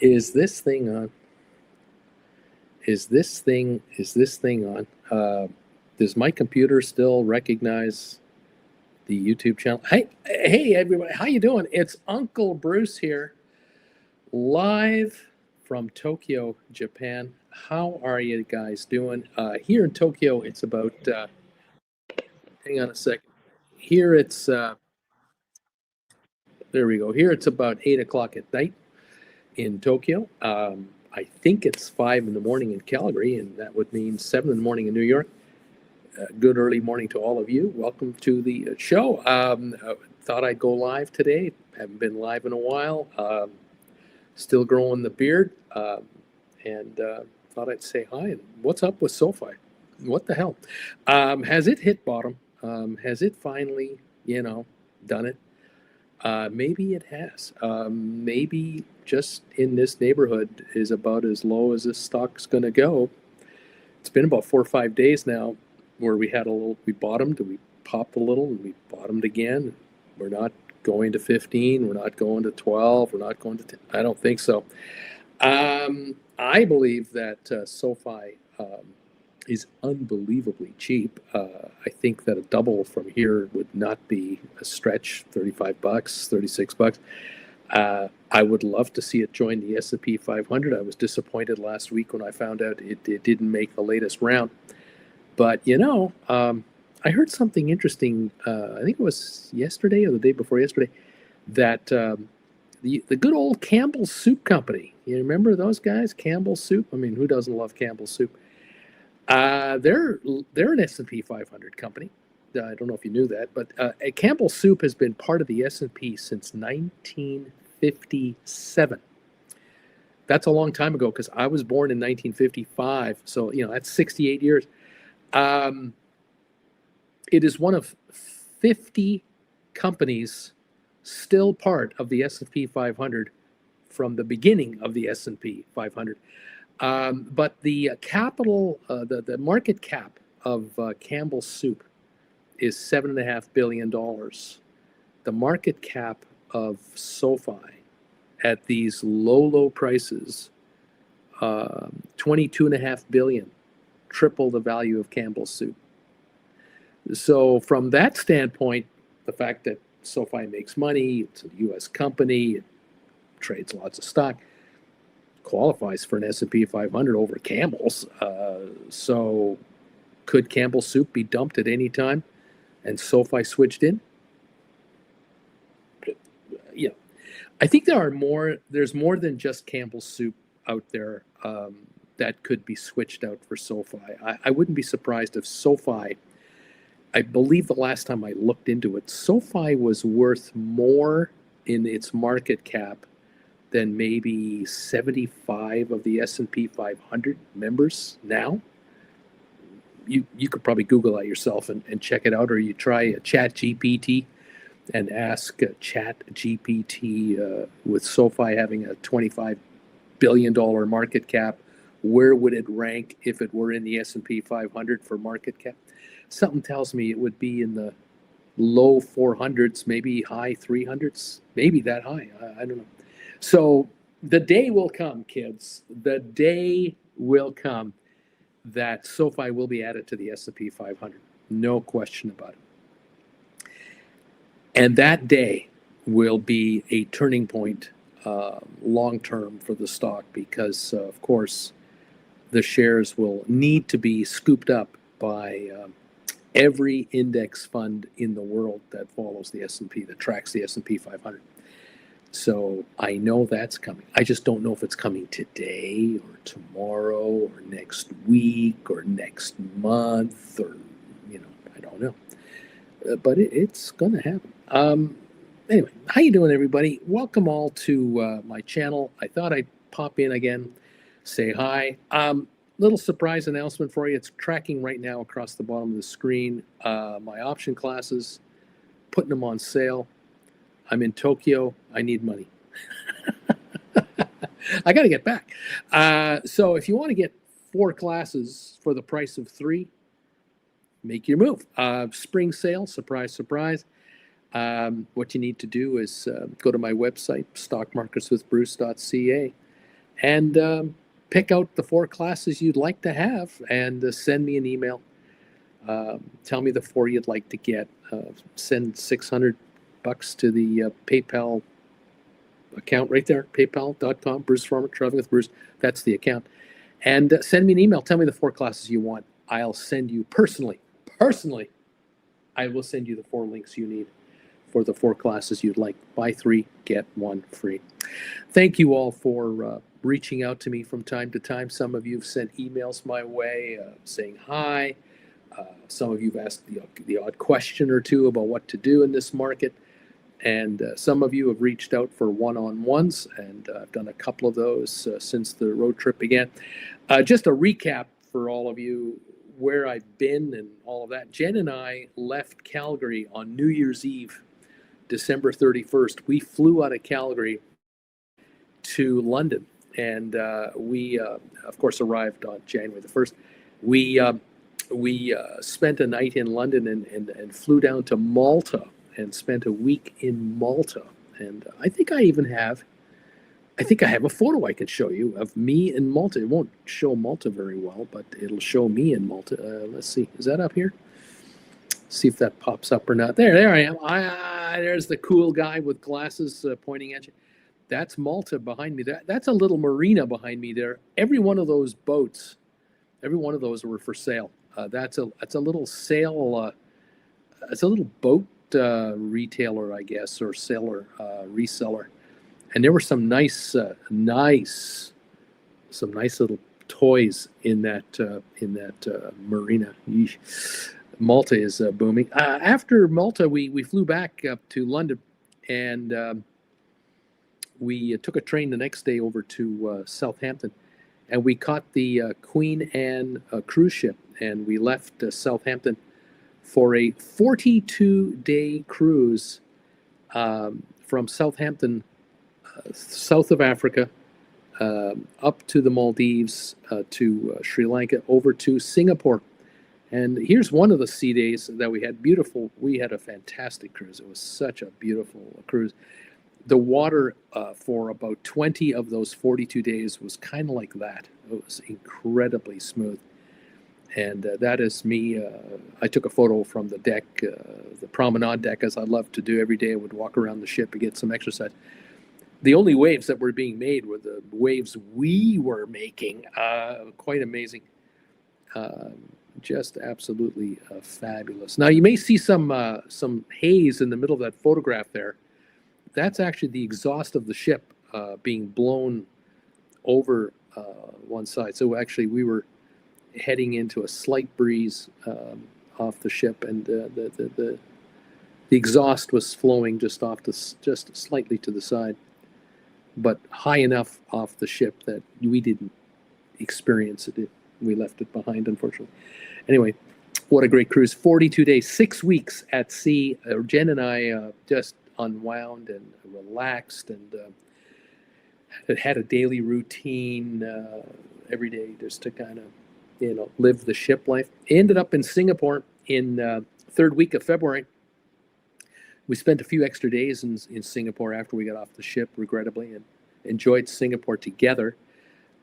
Is this thing on? Is this thing on? Does my computer still recognize the YouTube channel? Hey, everybody, how you doing? It's Uncle Bruce here, live from Tokyo, Japan. How are you guys doing? Here in Tokyo, it's about. Hang on a second. Here it's. There we go. Here it's about 8 o'clock at night in Tokyo. I think it's 5 in the morning in Calgary, and that would mean 7 in the morning in New York. Good early morning to all of you. Welcome to the show. Thought I'd go live today. Haven't been live in a while. Still growing the beard, and thought I'd say hi. And what's up with Sofi? What the hell? Has it hit bottom? Has it finally, done it? Maybe it has. Maybe just in this neighborhood is about as low as this stock's going to go. It's been about 4 or 5 days now where we bottomed, we popped a little, and we bottomed again. We're not going to 15. We're not going to 12. We're not going to 10. I don't think so. I believe that Sofi is unbelievably cheap. I think that a double from here would not be a stretch. $35, $36. I would love to see it join the S&P 500. I was disappointed last week when I found out it didn't make the latest round. But I heard something interesting. I think it was yesterday or the day before yesterday that the good old Campbell's Soup Company. You remember those guys, Campbell's Soup? I mean, who doesn't love Campbell's Soup? They're an S&P 500 company. I don't know if you knew that, but Campbell's Soup has been part of the S&P since 1957. That's a long time ago because I was born in 1955. So, that's 68 years. It is one of 50 companies still part of the S&P 500 from the beginning of the S&P 500. But the the market cap of Campbell's Soup is $7.5 billion. The market cap of Sofi at these low prices, $22.5 billion, triple the value of Campbell's Soup. So from that standpoint, the fact that Sofi makes money, it's a U.S. company, it trades lots of stock, qualifies for an S&P 500 over Campbell's. So could Campbell's Soup be dumped at any time and Sofi switched in? Yeah, I think there's more than just Campbell's Soup out there that could be switched out for Sofi. I wouldn't be surprised if Sofi, I believe the last time I looked into it, Sofi was worth more in its market cap than maybe 75 of the S&P 500 members now. You could probably Google that yourself and check it out, or you try Chat GPT and ask Chat GPT with Sofi having a $25 billion market cap, where would it rank if it were in the S&P 500 for market cap? Something tells me it would be in the low 400s, maybe high 300s, maybe that high. I don't know. So the day will come, kids. The day will come that Sofi will be added to the S&P 500. No question about it. And that day will be a turning point long-term for the stock because, of course, the shares will need to be scooped up by every index fund in the world that follows the S&P, that tracks the S&P 500. So I know that's coming. I just don't know if it's coming today or tomorrow or next week or next month or, I don't know. But it's going to happen. Anyway, how you doing, everybody? Welcome all to my channel. I thought I'd pop in again, say hi. Little surprise announcement for you. It's tracking right now across the bottom of the screen. My option classes, putting them on sale. I'm in Tokyo. I need money. I got to get back. So if you want to get 4 classes for the price of 3, make your move. Spring sale, surprise, surprise. What you need to do is go to my website, stockmarketswithbruce.ca, and pick out the 4 classes you'd like to have and send me an email. Tell me the 4 you'd like to get. Send $600 to the PayPal account right there, paypal.com, Bruce Farmer, Traveling with Bruce. That's the account. And send me an email. Tell me the 4 classes you want. I'll send you personally, I will send you the 4 links you need for the 4 classes you'd like. Buy 3, get 1 free. Thank you all for reaching out to me from time to time. Some of you have sent emails my way saying hi. Some of you have asked the odd question or two about what to do in this market. And some of you have reached out for one-on-ones, and I've done a couple of those since the road trip began. Just a recap for all of you where I've been and all of that. Jen and I left Calgary on New Year's Eve, December 31st. We flew out of Calgary to London, and we, of course, arrived on January the 1st. We spent a night in London and flew down to Malta and spent a week in Malta. And I think I have a photo I can show you of me in Malta. It won't show Malta very well, but it'll show me in Malta. Let's see. Is that up here? See if that pops up or not. There I am. There's the cool guy with glasses pointing at you. That's Malta behind me. That's a little marina behind me there. Every one of those boats, every one of those were for sale. That's a little sale. It's a little boat retailer, I guess, or seller, reseller. And there were some nice little toys in that marina. Yeesh. Malta is booming. After Malta, we flew back up to London, and we took a train the next day over to Southampton, and we caught the Queen Anne cruise ship, and we left Southampton for a 42-day cruise from Southampton, south of Africa, up to the Maldives, to Sri Lanka, over to Singapore. And here's one of the sea days that we had. Beautiful. We had a fantastic cruise. It was such a beautiful cruise. The water for about 20 of those 42 days was kind of like that. It was incredibly smooth. And that is me. I took a photo from the deck, the promenade deck, as I love to do every day. I would walk around the ship and get some exercise. The only waves that were being made were the waves we were making. Quite amazing. Just absolutely fabulous. Now, you may see some haze in the middle of that photograph there. That's actually the exhaust of the ship being blown over one side. So actually, we were heading into a slight breeze off the ship, and the exhaust was flowing just slightly to the side, but high enough off the ship that we didn't experience it. We left it behind, unfortunately. Anyway, what a great cruise. 42 days, 6 weeks at sea. Jen and I just unwound and relaxed, and had a daily routine every day just to kind of, live the ship life. Ended up in Singapore in third week of February. We spent a few extra days in Singapore after we got off the ship, regrettably, and enjoyed Singapore together.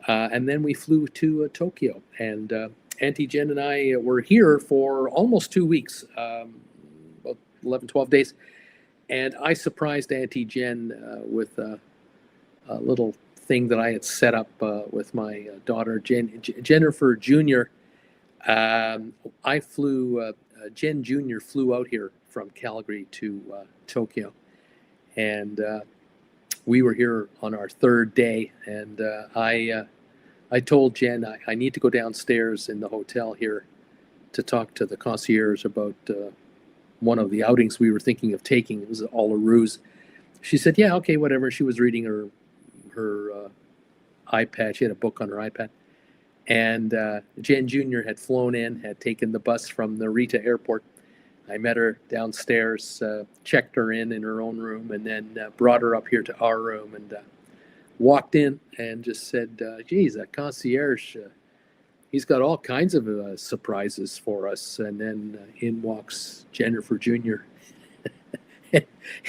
And then we flew to Tokyo, and Auntie Jen and I were here for almost 2 weeks, about 11, 12 days. And I surprised Auntie Jen with a little thing that I had set up with my daughter, Jennifer Jr. I flew, Jen Jr. flew out here from Calgary to Tokyo. And we were here on our 3rd day, and I told Jen I need to go downstairs in the hotel here to talk to the concierge about one of the outings we were thinking of taking. It was all a ruse. She said, yeah, okay, whatever. She was reading her iPad. She had a book on her iPad. And Jen Jr. had flown in, had taken the bus from Narita Airport. I met her downstairs, checked her in her own room, and then brought her up here to our room, and walked in and just said, geez, that concierge, he's got all kinds of surprises for us. And then in walks Jennifer Jr.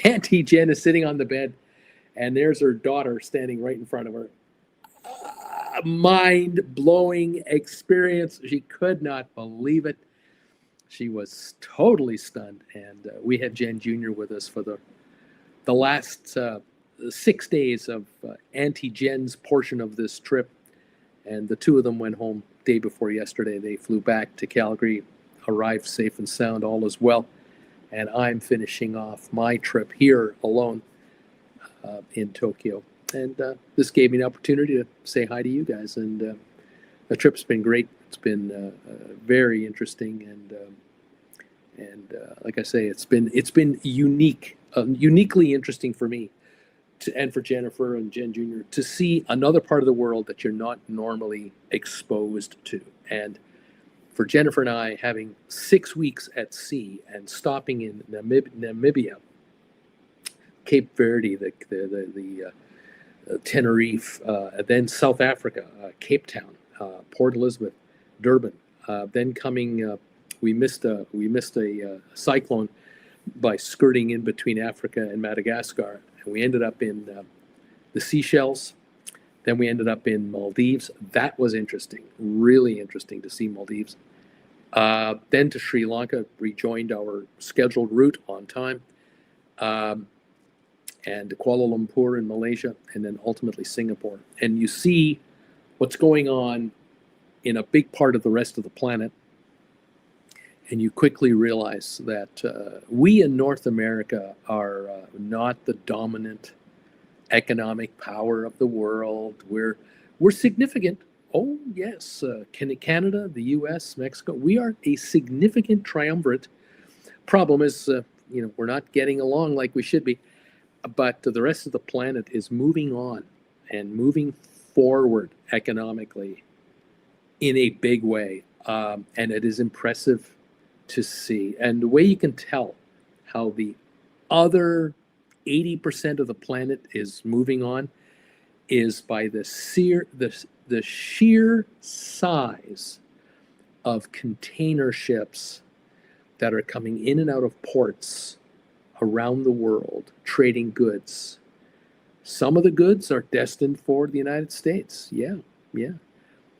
Auntie Jen is sitting on the bed, and there's her daughter standing right in front of her. Mind blowing experience. She could not believe it. She was totally stunned. And we had Jen Jr. with us for the last 6 days of Auntie Jen's portion of this trip. And the two of them went home day before yesterday. They flew back to Calgary, arrived safe and sound, all is well. And I'm finishing off my trip here alone in Tokyo. And this gave me an opportunity to say hi to you guys. And the trip's been great. It's been very interesting, and like I say, it's been uniquely interesting for me, and for Jennifer and Jen Jr. to see another part of the world that you're not normally exposed to. And for Jennifer and I, having 6 weeks at sea and stopping in Namibia, Cape Verde, the Tenerife, then South Africa, Cape Town, Port Elizabeth, Durban. Then coming, we missed a cyclone by skirting in between Africa and Madagascar, and we ended up in the Seychelles. Then we ended up in Maldives. That was interesting, really interesting to see Maldives. Then to Sri Lanka, rejoined our scheduled route on time. And Kuala Lumpur in Malaysia, and then ultimately Singapore. And you see what's going on in a big part of the rest of the planet, and you quickly realize that we in North America are not the dominant economic power of the world. We're significant. Oh yes, Canada, the U.S., Mexico. We are a significant triumvirate. Problem is, we're not getting along like we should be. But the rest of the planet is moving on and moving forward economically in a big way. And it is impressive to see. And the way you can tell how the other 80% of the planet is moving on is by the sheer size of container ships that are coming in and out of ports around the world trading goods. Some of the goods are destined for the United States. Yeah.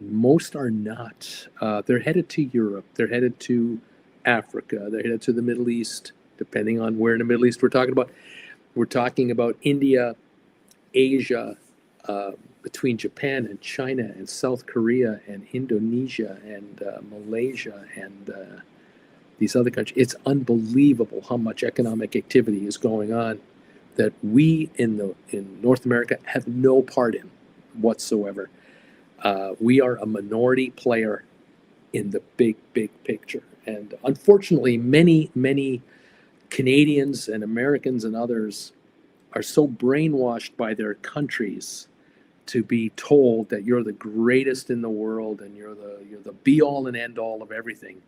Most are not. They're headed to Europe. They're headed to Africa. They're headed to the Middle East, depending on where in the Middle East we're talking about. We're talking about India, Asia, between Japan and China and South Korea and Indonesia and Malaysia and these other countries. It's unbelievable how much economic activity is going on that we in North America have no part in whatsoever. We are a minority player in the big picture. And unfortunately, many Canadians and Americans and others are so brainwashed by their countries to be told that you're the greatest in the world and you're the be all and end all of everything.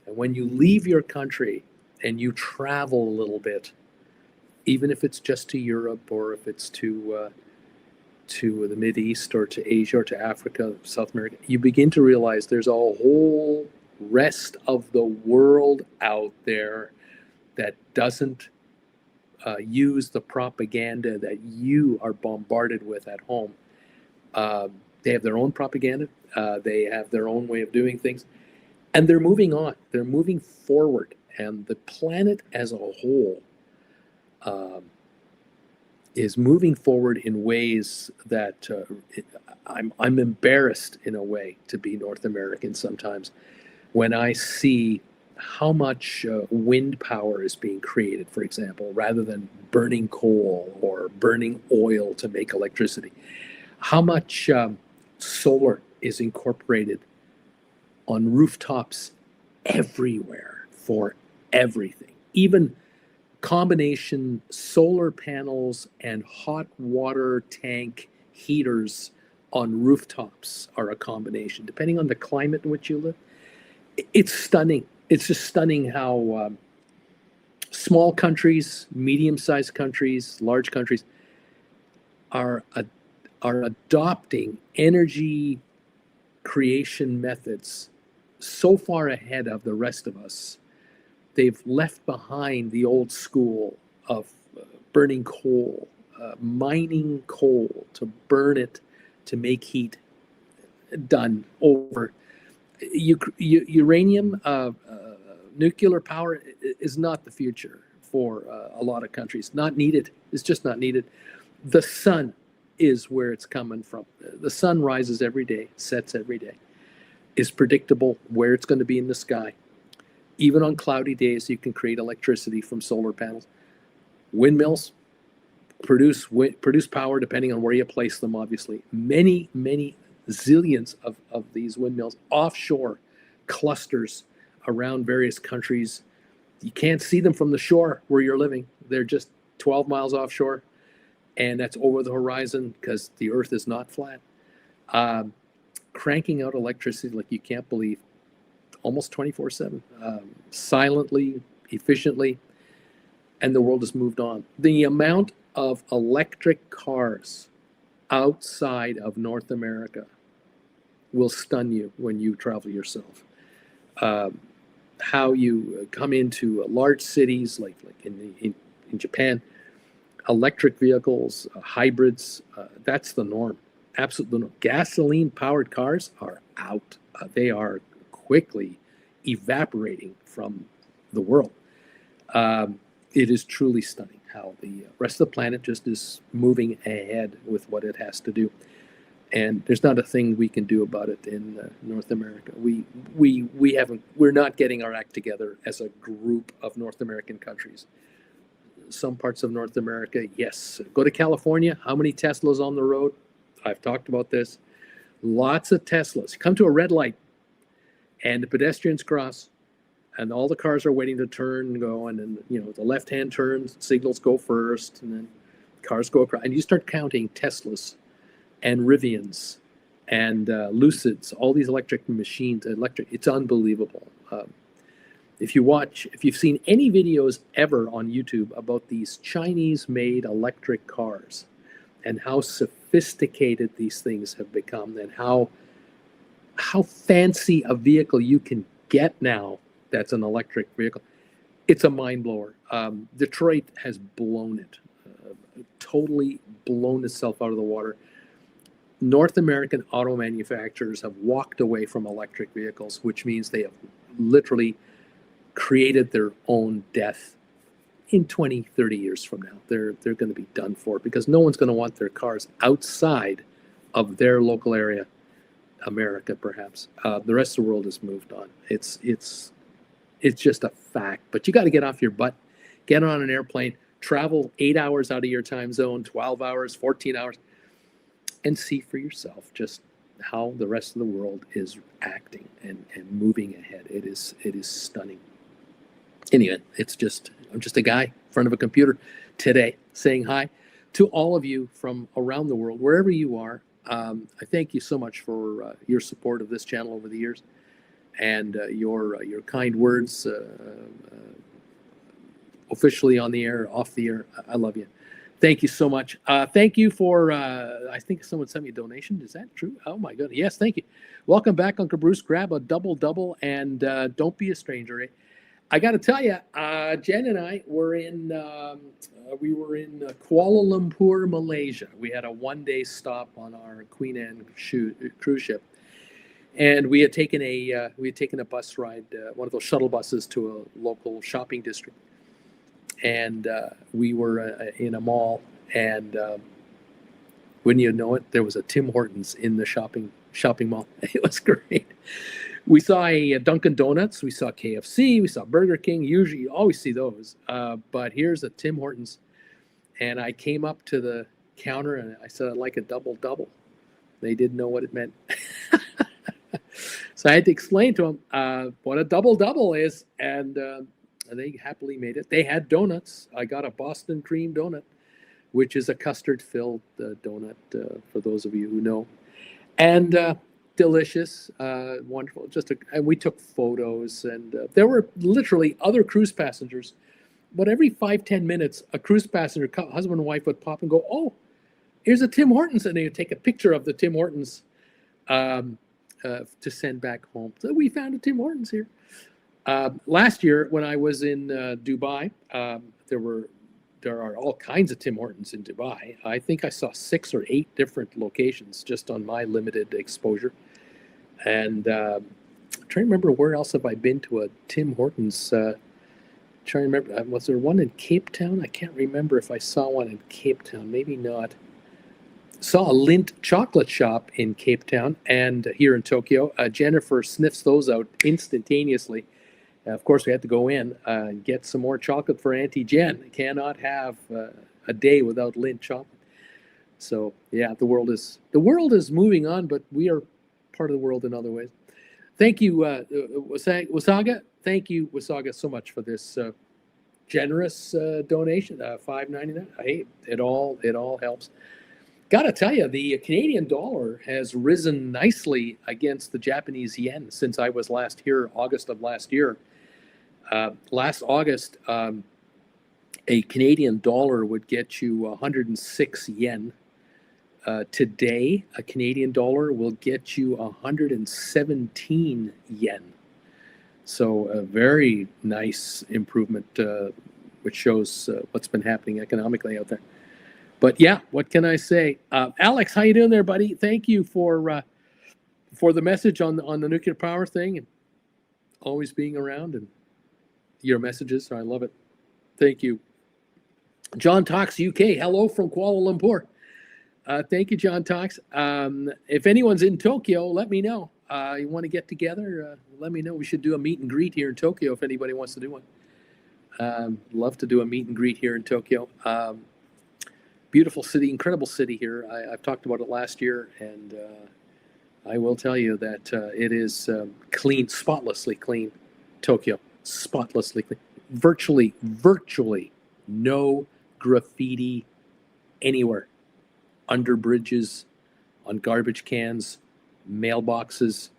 And when you leave your country and you travel a little bit, even if it's just to Europe or if it's to the Mideast or to Asia or to Africa, South America, you begin to realize there's a whole rest of the world out there that doesn't use the propaganda that you are bombarded with at home. They have their own propaganda. They have their own way of doing things. And they're moving on. They're moving forward. And the planet as a whole is moving forward in ways that I'm embarrassed in a way to be North American sometimes when I see how much wind power is being created, for example, rather than burning coal or burning oil to make electricity. How much solar is incorporated on rooftops everywhere for everything. Even combination solar panels and hot water tank heaters on rooftops are a combination, depending on the climate in which you live. It's stunning. It's just stunning how small countries, medium-sized countries, large countries are adopting energy creation methods so far ahead of the rest of us. They've left behind the old school of burning coal, mining coal to burn it to make heat. Done. Over. Uranium, nuclear power is not the future for a lot of countries. Not needed. It's just not needed. The sun is where it's coming from. The sun rises every day, sets every day. Is predictable where it's going to be in the sky. Even on cloudy days, you can create electricity from solar panels. Windmills produce power depending on where you place them, obviously. Many zillions of these windmills offshore, clusters around various countries. You can't see them from the shore where you're living. They're just 12 miles offshore, and that's over the horizon because the earth is not flat. Cranking out electricity like you can't believe, almost 24/7, silently, efficiently, and the world has moved on. The amount of electric cars outside of North America will stun you when you travel yourself. How you come into large cities like in Japan, electric vehicles, hybrids, that's the norm. Absolutely no. Gasoline powered cars are out. They are quickly evaporating from the world. It is truly stunning how the rest of the planet just is moving ahead with what it has to do. And there's not a thing we can do about it in North America. We're not getting our act together as a group of North American countries. Some parts of North America, yes. Go to California. How many Teslas on the road? I've talked about this. Lots of Teslas. Come to a red light, and the pedestrians cross, and all the cars are waiting to turn and go, and then the left-hand turns, signals go first, and then cars go across, and you start counting Teslas and Rivians and Lucids, all these electric machines. It's unbelievable. If you've seen any videos ever on YouTube about these Chinese-made electric cars and how sophisticated these things have become, and how fancy a vehicle you can get now that's an electric vehicle, it's a mind blower. Detroit has blown it, totally blown itself out of the water. North American auto manufacturers have walked away from electric vehicles, which means they have literally created their own death. In 20, 30 years from now, they're going to be done for, because no one's going to want their cars outside of their local area. America, perhaps. The rest of the world has moved on. It's just a fact. But you got to get off your butt, get on an airplane, travel 8 hours out of your time zone, 12 hours, 14 hours, and see for yourself just how the rest of the world is acting and moving ahead. It is stunning. Anyway, I'm just a guy in front of a computer today saying hi to all of you from around the world, wherever you are. I thank you so much for your support of this channel over the years, and your kind words, officially on the air, off the air. I love you. Thank you so much. Thank you for, I think someone sent me a donation. Is that true? Oh my goodness. Yes, thank you. Welcome back, Uncle Bruce. Grab a double, and don't be a stranger. Eh? I got to tell you, Jen and I were in Kuala Lumpur, Malaysia. We had a one-day stop on our Queen Anne cruise ship, and we had taken a bus ride, one of those shuttle buses, to a local shopping district, and we were in a mall, and wouldn't you know it, there was a Tim Hortons in the shopping mall. It was great. We saw a Dunkin' Donuts, we saw KFC, we saw Burger King. Usually you always see those, but here's a Tim Hortons. And I came up to the counter and I said, I'd like a double. They didn't know what it meant. So I had to explain to them what a double is, and they happily made it. They had donuts. I got a Boston cream donut, which is a custard-filled donut, for those of you who know. And delicious, wonderful. And we took photos, and there were literally other cruise passengers. But every 5-10 minutes, a cruise passenger, husband and wife, would pop and go, "Oh, here's a Tim Hortons," and they would take a picture of the Tim Hortons to send back home. So we found a Tim Hortons here. Last year, when I was in Dubai, there were there are all kinds of Tim Hortons in Dubai. I think I saw 6 or 8 different locations just on my limited exposure. And I'm trying to remember where else have I been to a Tim Hortons. Trying to remember, was there one in Cape Town? I can't remember if I saw one in Cape Town. Maybe not. Saw a Lindt chocolate shop in Cape Town and here in Tokyo. Jennifer sniffs those out instantaneously. Of course, we had to go in and get some more chocolate for Auntie Jen. Cannot have a day without Lindt chocolate. So yeah, the world is moving on, but we are part of the world in other ways. Thank you, Wasaga. Thank you, Wasaga, so much for this generous donation, $5.99. Hey, it all helps. Got to tell you, the Canadian dollar has risen nicely against the Japanese yen since I was last here, August of last year. Last August, a Canadian dollar would get you 106 yen. Today, a Canadian dollar will get you 117 yen. So a very nice improvement, which shows what's been happening economically out there. But yeah, what can I say? Alex, how you doing there, buddy? Thank you for the message on the nuclear power thing and always being around and your messages. I love it. Thank you. John Talks UK. Hello from Kuala Lumpur. Thank you, John Talks. If anyone's in Tokyo, let me know. You want to get together? Let me know. We should do a meet and greet here in Tokyo if anybody wants to do one. Love to do a meet and greet here in Tokyo. Beautiful city, incredible city here. I've talked about it last year, and I will tell you that it is clean, spotlessly clean. Tokyo, spotlessly clean. Virtually no graffiti anywhere. Under bridges, on garbage cans, mailboxes,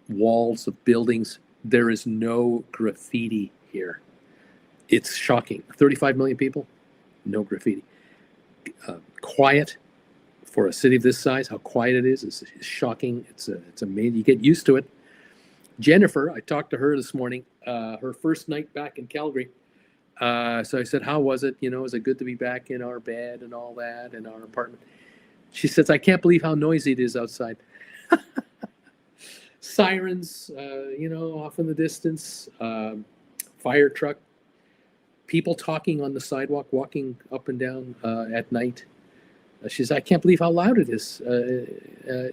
walls of buildings. There is no graffiti here. It's shocking. 35 million people, no graffiti. Quiet for a city of this size. How quiet it is shocking. It's amazing. You get used to it. Jennifer, I talked to her this morning. Her first night back in Calgary. So I said, "How was it? Is it good to be back in our bed and all that in our apartment?" She says, "I can't believe how noisy it is outside. Sirens, off in the distance, fire truck, people talking on the sidewalk, walking up and down at night." She says, "I can't believe how loud it is."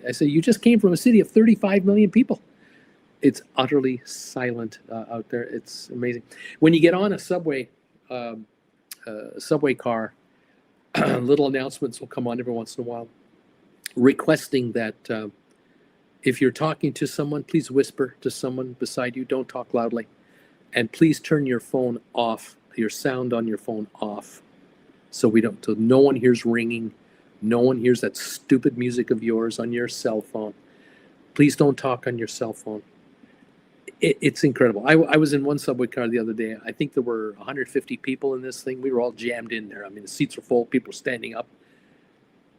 I said, "You just came from a city of 35 million people. It's utterly silent out there. It's amazing. When you get on a subway car, little announcements will come on every once in a while, requesting that if you're talking to someone, please whisper to someone beside you. Don't talk loudly, and please turn your phone off, your sound on your phone off, so no one hears ringing, no one hears that stupid music of yours on your cell phone. Please don't talk on your cell phone." It's incredible. I was in one subway car the other day. I think there were 150 people in this thing. We were all jammed in there. I mean, the seats were full. People were standing up.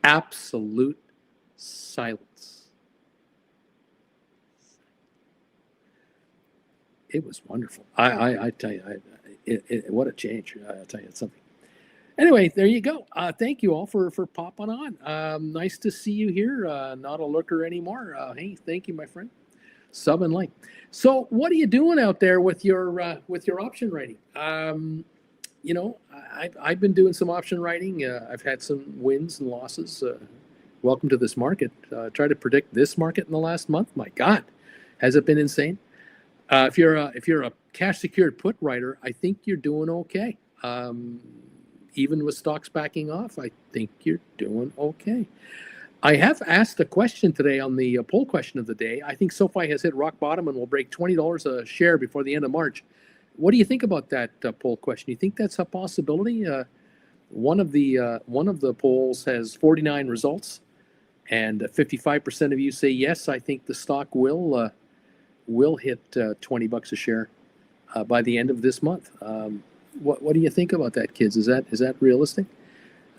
Absolute silence. It was wonderful. I tell you, what a change. I'll tell you, it's something. Anyway, there you go. Thank you all for popping on. Nice to see you here. Not a lurker anymore. Hey, thank you, my friend. Sub and like. So, what are you doing out there with your option writing? I've been doing some option writing. I've had some wins and losses. Welcome to this market. Try to predict this market in the last month. My God, has it been insane? If you're a cash secured put writer, I think you're doing okay. Even with stocks backing off, I think you're doing okay. I have asked a question today on the poll question of the day. I think Sofi has hit rock bottom and will break $20 a share before the end of March. What do you think about that poll question? You think that's a possibility? One of the polls has 49 results, and 55% of you say yes. I think the stock will hit $20 a share by the end of this month. What do you think about that, kids? Is that realistic?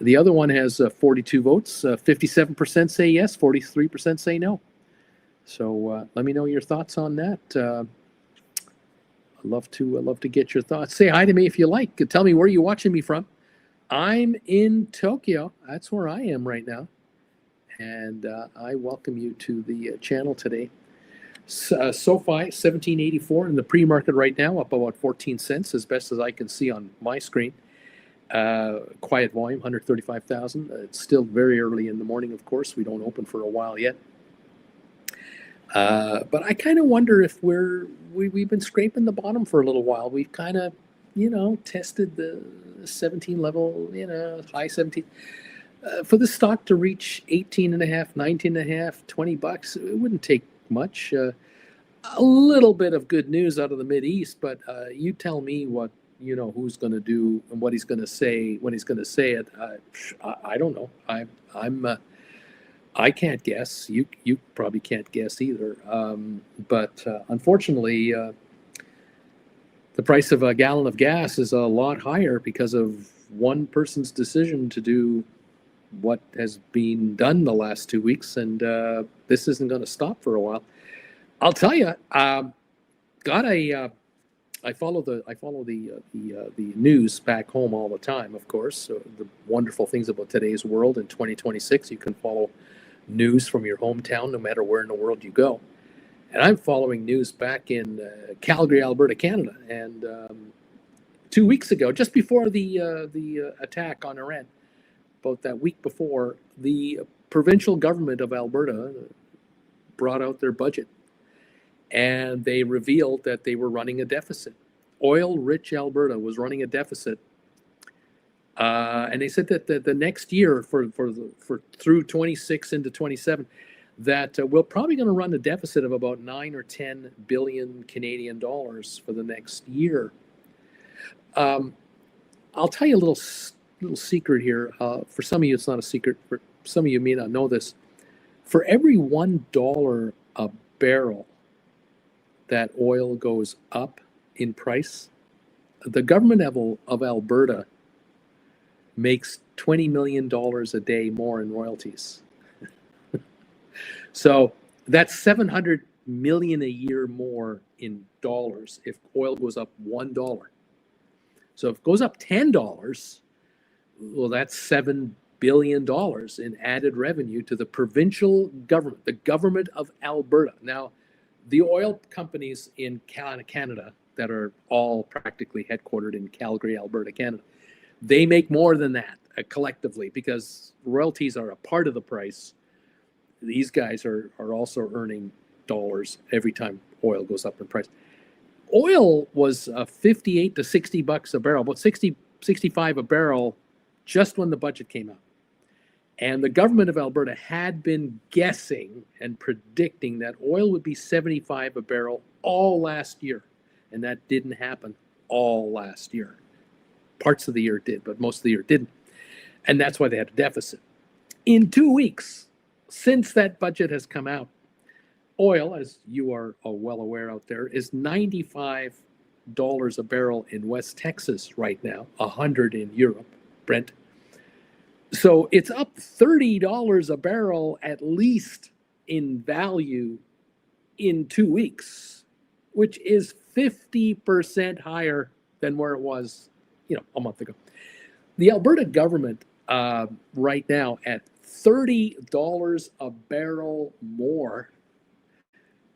The other one has 42 votes. 57% say yes, 43% say no. So let me know your thoughts on that. love to get your thoughts. Say hi to me if you like. Tell me where you're watching me from. I'm in Tokyo. That's where I am right now, and I welcome you to the channel today. SoFi 1784 in the pre-market right now, up about 14 cents, as best as I can see on my screen. Quiet volume, 135,000. It's still very early in the morning, of course. We don't open for a while yet. But I kind of wonder if we've been scraping the bottom for a little while. We've kind of, tested the 17 level, high 17. For the stock to reach 18 and a half, 19 and a half, $20, it wouldn't take much. A little bit of good news out of the Mideast, but you tell me what, who's going to do and what he's going to say when he's going to say it. I don't know. I can't guess. You probably can't guess either. But unfortunately, the price of a gallon of gas is a lot higher because of one person's decision to do what has been done the last 2 weeks, and this isn't going to stop for a while. I'll tell you, I follow the news back home all the time, of course. So the wonderful things about today's world in 2026, you can follow news from your hometown no matter where in the world you go. And I'm following news back in Calgary, Alberta, Canada. And 2 weeks ago, just before the attack on Iran, about that week before, the provincial government of Alberta brought out their budget. And they revealed that they were running a deficit. Oil-rich Alberta was running a deficit. And they said that the next year, for through 26 into 27, that we're probably going to run a deficit of about 9 or 10 billion Canadian dollars for the next year. I'll tell you a little secret here. For some of you, it's not a secret. For some of you may not know this. For every $1 a barrel that oil goes up in price, the government of Alberta makes $20 million a day more in royalties. So that's $700 million a year more in dollars if oil goes up $1. So if it goes up $10, well, that's $7 billion in added revenue to the provincial government, the government of Alberta. Now, the oil companies in Canada that are all practically headquartered in Calgary, Alberta, Canada, they make more than that collectively because royalties are a part of the price. These guys are also earning dollars every time oil goes up in price. Oil was 58 to $60 a barrel, about 60, 65 a barrel just when the budget came out. And the government of Alberta had been guessing and predicting that oil would be 75 a barrel all last year. And that didn't happen all last year. Parts of the year did, but most of the year didn't. And that's why they had a deficit. In 2 weeks, since that budget has come out, oil, as you are well aware out there, is $95 a barrel in West Texas right now, 100 in Europe, Brent. So it's up $30 a barrel at least in value in 2 weeks, which is 50% higher than where it was, a month ago. The Alberta government right now at $30 a barrel more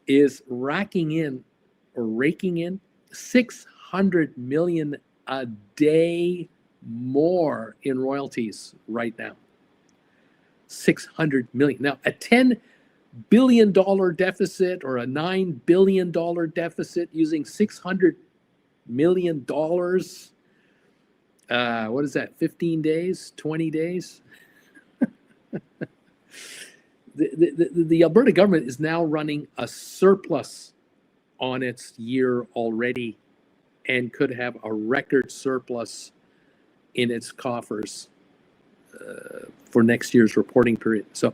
is raking in $600 million a day more in royalties right now. 600 million. Now, a $10 billion deficit or a $9 billion deficit using $600 million. What is that? 15 days? 20 days? The Alberta government is now running a surplus on its year already and could have a record surplus in its coffers for next year's reporting period. So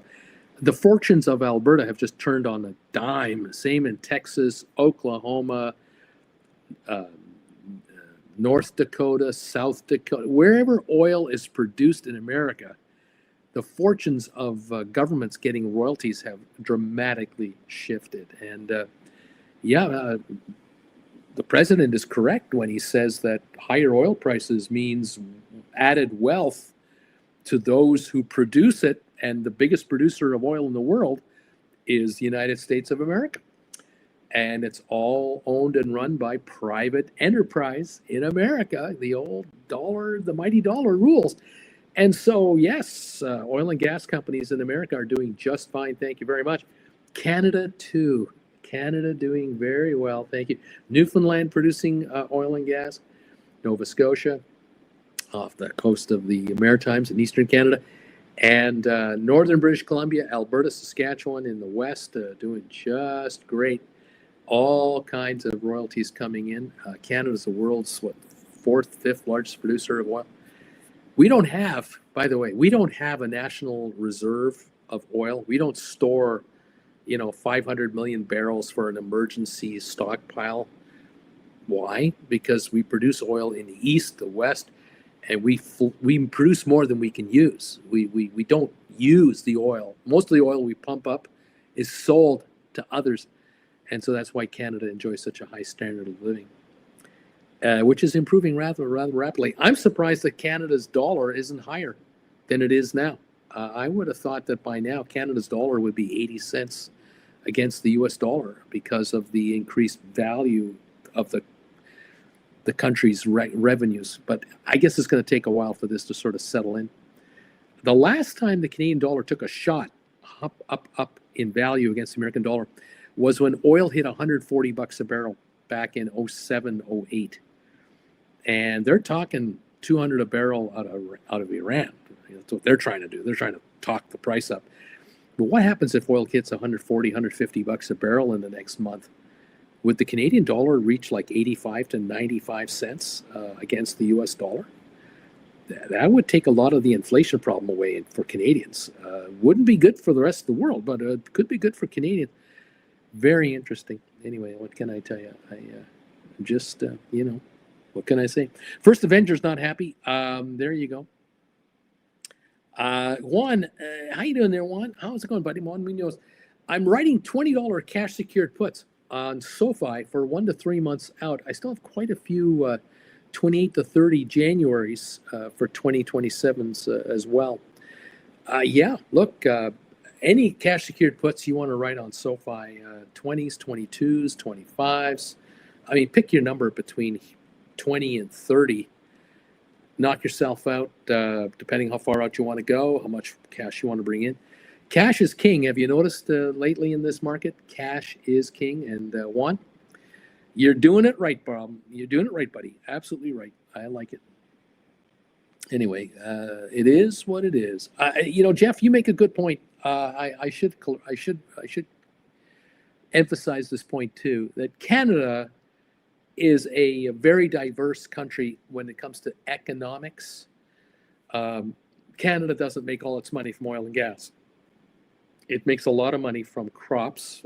the fortunes of Alberta have just turned on a dime. Same in Texas, Oklahoma, North Dakota, South Dakota, wherever oil is produced in America, the fortunes of governments getting royalties have dramatically shifted. And the president is correct when he says that higher oil prices means added wealth to those who produce it, and the biggest producer of oil in the world is the United States of America. And it's all owned and run by private enterprise in America. The old dollar, the mighty dollar rules. And so, yes, oil and gas companies in America are doing just fine. Thank you very much. Canada, too. Canada doing very well. Thank you. Newfoundland producing oil and gas. Nova Scotia, off the coast of the Maritimes in eastern Canada. And northern British Columbia, Alberta, Saskatchewan in the west, doing just great. All kinds of royalties coming in. Canada's the world's, fourth, fifth largest producer of oil. We don't have, by the way, we don't have a national reserve of oil. We don't store, 500 million barrels for an emergency stockpile. Why? Because we produce oil in the east, the west, and we produce more than we can use. We don't use the oil. Most of the oil we pump up is sold to others. And so that's why Canada enjoys such a high standard of living, which is improving rather rapidly. I'm surprised that Canada's dollar isn't higher than it is now. I would have thought that by now Canada's dollar would be 80 cents against the US dollar because of the increased value of the country's revenues. But I guess it's going to take a while for this to sort of settle in. The last time the Canadian dollar took a shot up in value against the American dollar was when oil hit $140 a barrel back in 07, 08. And they're talking 200 a barrel out of Iran. That's what they're trying to do. They're trying to talk the price up. But what happens if oil hits 140, 150 bucks a barrel in the next month? Would the Canadian dollar reach like 85 to 95 cents against the US dollar? That would take a lot of the inflation problem away for Canadians. Wouldn't be good for the rest of the world, but it could be good for Canadians. Very interesting. Anyway, what can I tell you? What can I say? First Avenger's not happy. There you go. Juan, how you doing there, Juan? How's it going, buddy? Juan Munoz. I'm writing $20 cash secured puts on Sofi for 1 to 3 months out. I still have quite a few 28 to 30 Januaries for 2027s as well. Look, any cash secured puts you want to write on SoFi, 20s, 22s, 25s. I mean, pick your number between 20 and 30. Knock yourself out, depending how far out you want to go, how much cash you want to bring in. Cash is king. Have you noticed lately in this market? Cash is king. And Juan, you're doing it right, Bob. You're doing it right, buddy. Absolutely right. I like it. Anyway, it is what it is. Jeff, you make a good point. I should emphasize this point too, that Canada is a very diverse country when it comes to economics. Canada doesn't make all its money from oil and gas. It makes a lot of money from crops,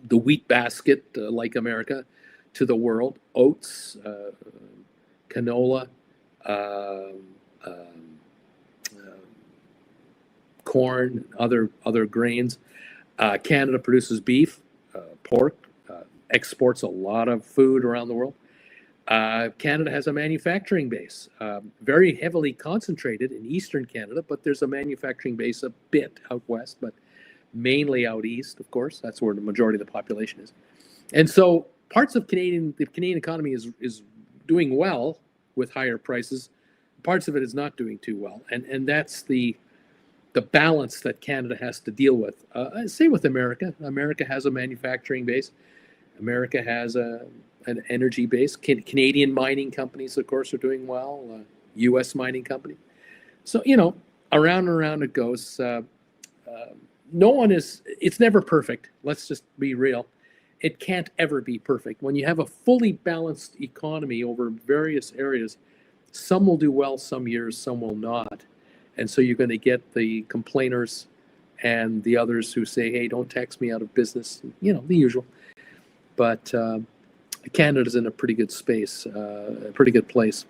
the wheat basket, like America, to the world, oats, canola, corn, other grains. Canada produces beef, pork, exports a lot of food around the world. Canada has a manufacturing base, very heavily concentrated in eastern Canada, but there's a manufacturing base a bit out west, but mainly out east, of course. That's where the majority of the population is. And so parts of the Canadian economy is doing well with higher prices. Parts of it is not doing too well. And that's the balance that Canada has to deal with. Same with America. America has a manufacturing base. America has an energy base. Canadian mining companies, of course, are doing well. U.S. mining company. So, around and around it goes. It's never perfect. Let's just be real. It can't ever be perfect. When you have a fully balanced economy over various areas, some will do well some years, some will not. And so you're going to get the complainers and the others who say, hey, don't tax me out of business, the usual. But Canada's in a pretty good space, a pretty good place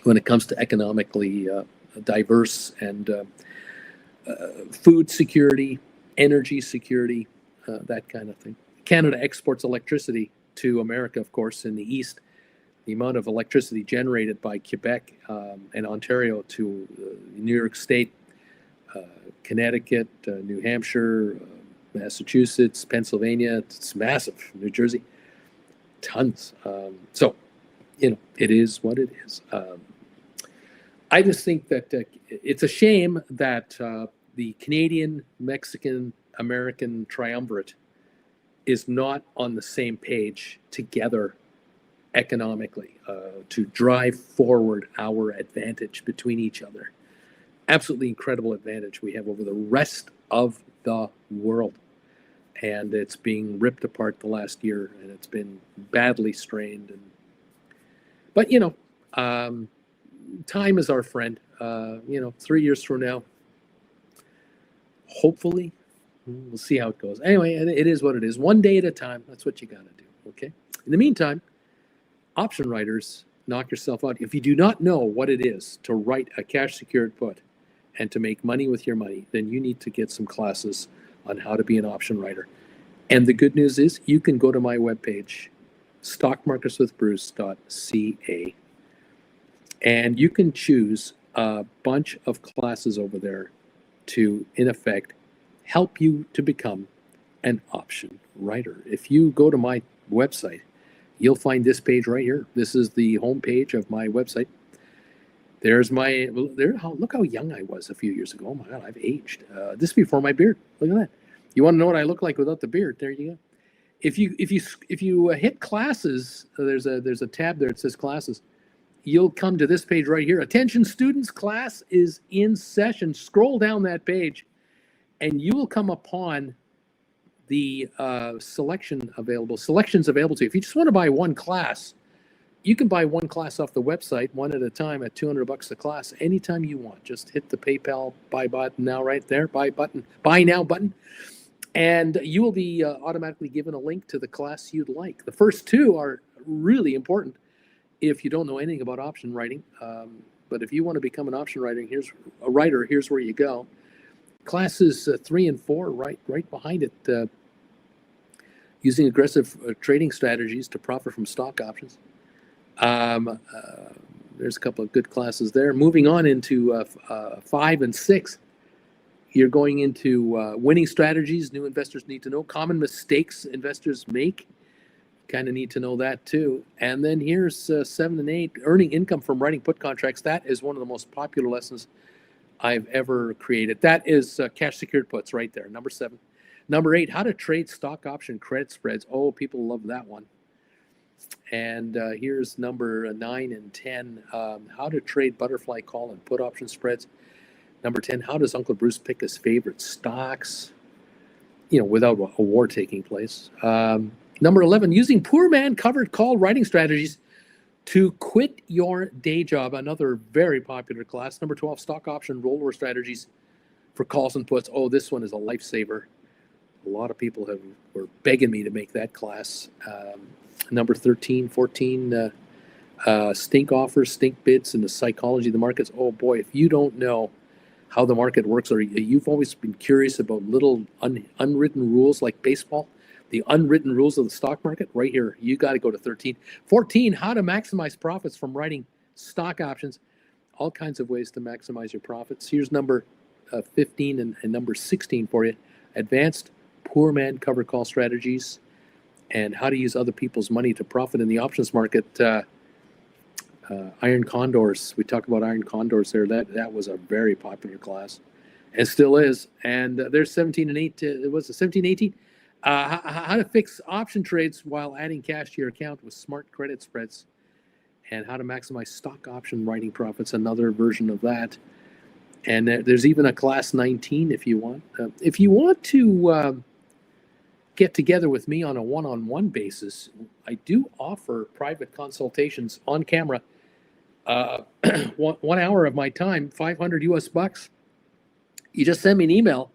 when it comes to economically diverse and food security, energy security, that kind of thing. Canada exports electricity to America, of course, in the east, the amount of electricity generated by Quebec and Ontario to New York State, Connecticut, New Hampshire, Massachusetts, Pennsylvania, it's massive. New Jersey, tons. So, it is what it is. I just think that it's a shame that the Canadian, Mexican, American triumvirate is not on the same page together economically to drive forward our advantage between each other. Absolutely incredible advantage we have over the rest of the world. And it's being ripped apart the last year, and it's been badly strained. But, time is our friend. 3 years from now, hopefully, we'll see how it goes. Anyway, it is what it is. One day at a time. That's what you got to do, okay? In the meantime, option writers, knock yourself out. If you do not know what it is to write a cash-secured put and to make money with your money, then you need to get some classes on how to be an option writer. And the good news is you can go to my webpage, stockmarketswithbruce.ca, and you can choose a bunch of classes over there to, in effect, help you to become an option writer. If you go to my website, you'll find this page right here. This is the home page of my website. There's look how young I was a few years ago. Oh my God, I've aged. This is before my beard. Look at that. You want to know what I look like without the beard? There you go. If you hit classes, there's a tab there that says classes. You'll come to this page right here. Attention students, class is in session. Scroll down that page, and you will come upon the selections available to you. If you just want to buy one class, you can buy one class off the website, one at a time, at $200 a class, anytime you want. Just hit the PayPal buy button now, right there, buy now button, and you will be automatically given a link to the class you'd like. The first two are really important if you don't know anything about option writing. But if you want to become an option writer, here's where you go. Classes 3 and 4, right behind it. Using aggressive trading strategies to profit from stock options. There's a couple of good classes there. Moving on into 5 and 6, you're going into winning strategies new investors need to know. Common mistakes investors make. Kind of need to know that too. And then here's 7 and 8, earning income from writing put contracts. That is one of the most popular lessons I've ever created. That is cash secured puts right there, number 7. Number 8, how to trade stock option credit spreads. Oh, people love that one. And here's number 9 and 10, how to trade butterfly call and put option spreads. Number 10, how does Uncle Bruce pick his favorite stocks, without a war taking place. Number 11, using poor man covered call writing strategies to quit your day job. Another very popular class. Number 12, stock option rollover strategies for calls and puts. Oh, this one is a lifesaver. A lot of people were begging me to make that class. Number 13, 14, stink offers, stink bids, and the psychology of the markets. Oh boy, if you don't know how the market works, or you've always been curious about little unwritten rules like baseball, the unwritten rules of the stock market, right here, you got to go to 13. 14, how to maximize profits from writing stock options. All kinds of ways to maximize your profits. Here's number 15 and number 16 for you. Advanced poor man cover call strategies and how to use other people's money to profit in the options market. Iron condors. We talked about iron condors there. That was a very popular class and still is. And there's 17 and 8. It was 17, 18. How to fix option trades while adding cash to your account with smart credit spreads, and how to maximize stock option writing profits, another version of that. And there's even a class 19 if you want. If you want to get together with me on a one-on-one basis, I do offer private consultations on camera. 1 hour of my time, $500 US. You just send me an email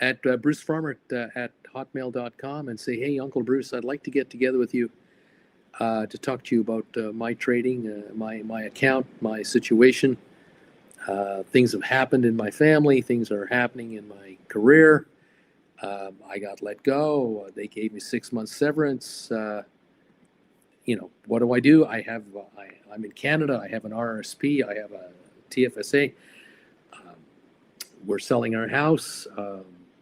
at brucefarmer at hotmail.com and say, hey, Uncle Bruce, I'd like to get together with you to talk to you about my trading, my account, my situation. Things have happened in my family. Things are happening in my career. I got let go. They gave me 6 months severance. what do I do? I'm in Canada. I have an RRSP. I have a TFSA. We're selling our house.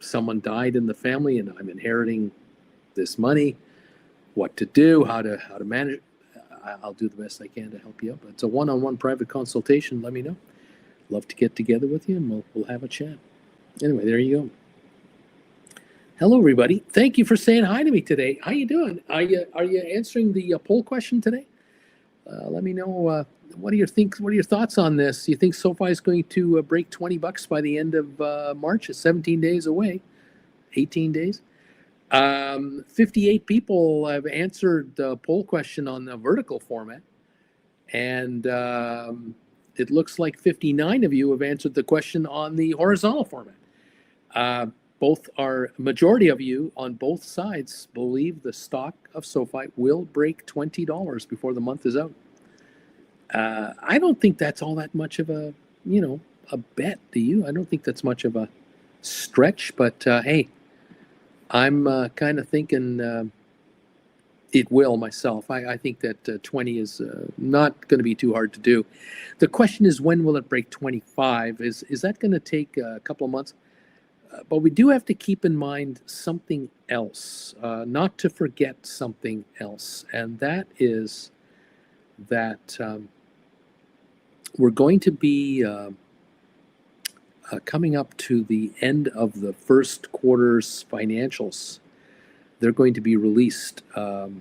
Someone died in the family, and I'm inheriting this money. What to do? How to manage it? I'll do the best I can to help you out. But it's a one-on-one private consultation. Let me know. Love to get together with you, and we'll have a chat. Anyway, there you go. Hello, everybody. Thank you for saying hi to me today. How you doing? Are you answering the poll question today? Let me know. What do you think? What are your thoughts on this? You think SoFi is going to break $20 by the end of March? It's 17 days away. 18 days. 58 people have answered the poll question on the vertical format, and it looks like 59 of you have answered the question on the horizontal format. Majority of you on both sides believe the stock of SoFi will break $20 before the month is out. I don't think that's all that much of a bet, do you? I don't think that's much of a stretch, but hey, I'm kind of thinking it will myself. I think that 20 is not going to be too hard to do. The question is, when will it break 25? Is that going to take a couple of months? But we do have to keep in mind something else, not to forget something else, and that is that we're going to be coming up to the end of the first quarter's financials. They're going to be released. Now